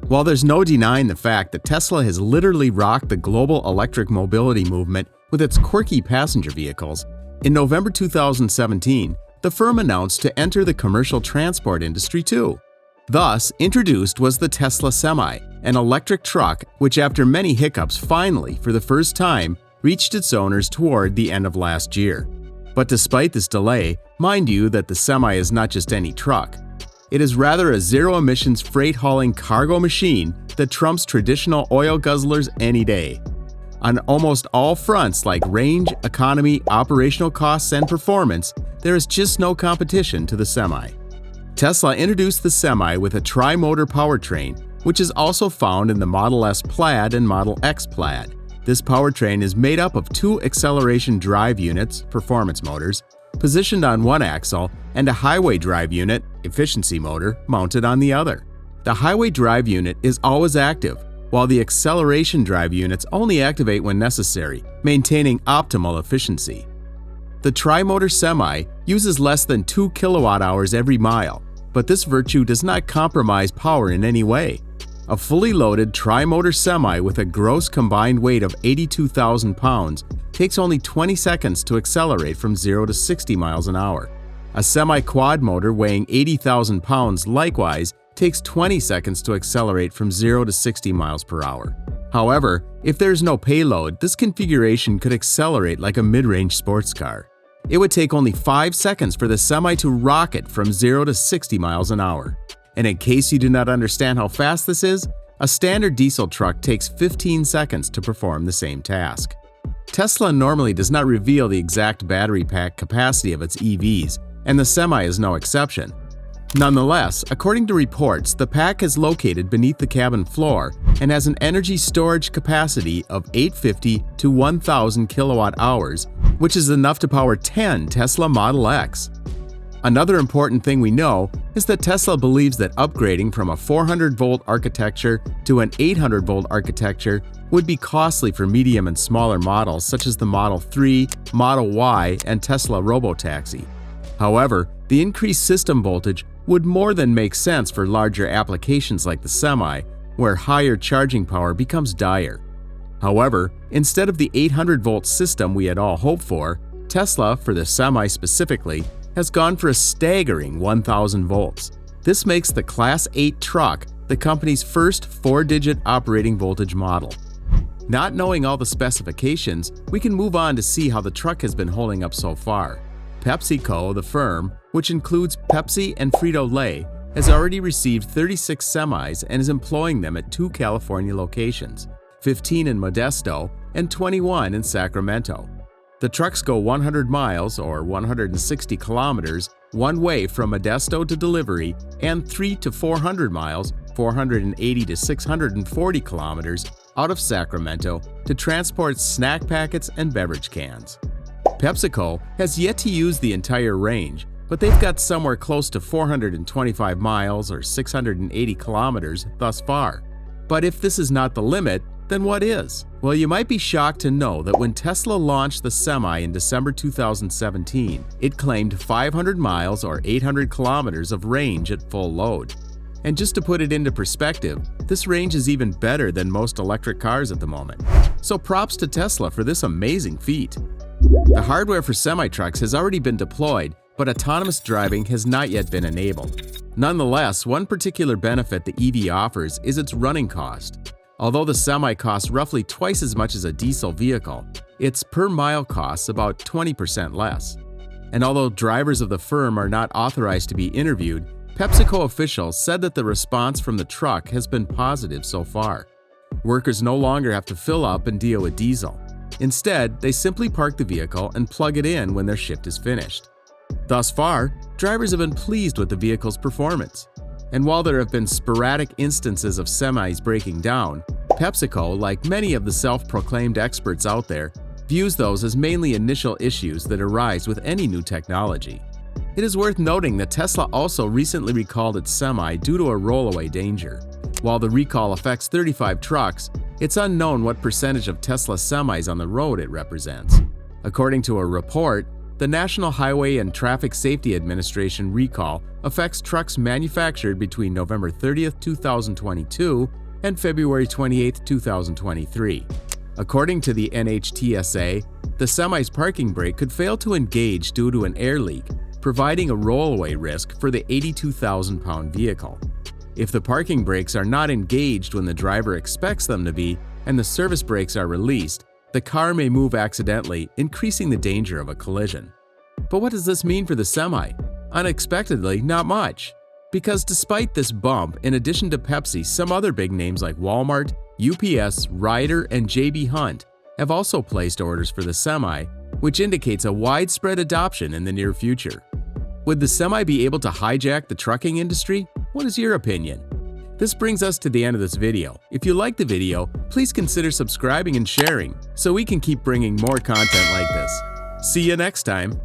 While there's no denying the fact that Tesla has literally rocked the global electric mobility movement with its quirky passenger vehicles, in November 2017, the firm announced to enter the commercial transport industry too. Thus, introduced was the Tesla Semi, an electric truck which after many hiccups finally, for the first time, reached its owners toward the end of last year. But despite this delay, mind you that the Semi is not just any truck. It is rather a zero-emissions freight-hauling cargo machine that trumps traditional oil guzzlers any day. On almost all fronts like range, economy, operational costs, and performance, there is just no competition to the Semi. Tesla introduced the Semi with a tri-motor powertrain, which is also found in the Model S Plaid and Model X Plaid. This powertrain is made up of two acceleration drive units, performance motors, positioned on one axle, and a highway drive unit, efficiency motor, mounted on the other. The highway drive unit is always active, while the acceleration drive units only activate when necessary, maintaining optimal efficiency. The tri-motor Semi uses less than 2 kilowatt-hours every mile, but this virtue does not compromise power in any way. A fully loaded tri-motor Semi with a gross combined weight of 82,000 pounds takes only 20 seconds to accelerate from 0 to 60 miles an hour. A semi-quad motor weighing 80,000 pounds likewise takes 20 seconds to accelerate from 0 to 60 miles per hour. However, if there is no payload, this configuration could accelerate like a mid-range sports car. It would take only 5 seconds for the Semi to rocket from 0 to 60 miles an hour. And in case you do not understand how fast this is, a standard diesel truck takes 15 seconds to perform the same task. Tesla normally does not reveal the exact battery pack capacity of its EVs, and the Semi is no exception. Nonetheless, according to reports, the pack is located beneath the cabin floor and has an energy storage capacity of 850 to 1,000 kilowatt-hours, which is enough to power 10 Tesla Model X. Another important thing we know is that Tesla believes that upgrading from a 400-volt architecture to an 800-volt architecture would be costly for medium and smaller models such as the Model 3, Model Y, and Tesla Robotaxi. However, the increased system voltage would more than make sense for larger applications like the Semi, where higher charging power becomes dire. However, instead of the 800-volt system we had all hoped for, Tesla, for the Semi specifically, has gone for a staggering 1,000 volts. This makes the Class 8 truck the company's first 4-digit operating voltage model. Not knowing all the specifications, we can move on to see how the truck has been holding up so far. PepsiCo, the firm, which includes Pepsi and Frito-Lay, has already received 36 Semis and is employing them at 2 California locations, 15 in Modesto and 21 in Sacramento. The trucks go 100 miles or 160 kilometers one way from Modesto to delivery and 300 to 400 miles, 480 to 640 kilometers out of Sacramento to transport snack packets and beverage cans. PepsiCo has yet to use the entire range, but they've got somewhere close to 425 miles or 680 kilometers thus far. But if this is not the limit, then what is? Well, you might be shocked to know that when Tesla launched the Semi in December 2017, it claimed 500 miles or 800 kilometers of range at full load. And just to put it into perspective, this range is even better than most electric cars at the moment. So props to Tesla for this amazing feat. The hardware for semi-trucks has already been deployed, but autonomous driving has not yet been enabled. Nonetheless, one particular benefit the EV offers is its running cost. Although the Semi costs roughly twice as much as a diesel vehicle, its per-mile costs about 20% less. And although drivers of the firm are not authorized to be interviewed, PepsiCo officials said that the response from the truck has been positive so far. Workers no longer have to fill up and deal with diesel. Instead, they simply park the vehicle and plug it in when their shift is finished. Thus far, drivers have been pleased with the vehicle's performance. And while there have been sporadic instances of Semis breaking down, PepsiCo, like many of the self-proclaimed experts out there, views those as mainly initial issues that arise with any new technology. It is worth noting that Tesla also recently recalled its Semi due to a rollaway danger. While the recall affects 35 trucks, it's unknown what percentage of Tesla Semis on the road it represents. According to a report, the National Highway and Traffic Safety Administration recall affects trucks manufactured between November 30, 2022 and February 28, 2023. According to the NHTSA, the semi's parking brake could fail to engage due to an air leak, providing a rollaway risk for the 82,000-pound vehicle. If the parking brakes are not engaged when the driver expects them to be and the service brakes are released, the car may move accidentally, increasing the danger of a collision. But what does this mean for the semi? Unexpectedly, not much. Because despite this bump, in addition to Pepsi, some other big names like Walmart, UPS, Ryder, and JB Hunt have also placed orders for the semi, which indicates a widespread adoption in the near future. Would the semi be able to hijack the trucking industry? What is your opinion? This brings us to the end of this video. If you liked the video, please consider subscribing and sharing so we can keep bringing more content like this. See you next time.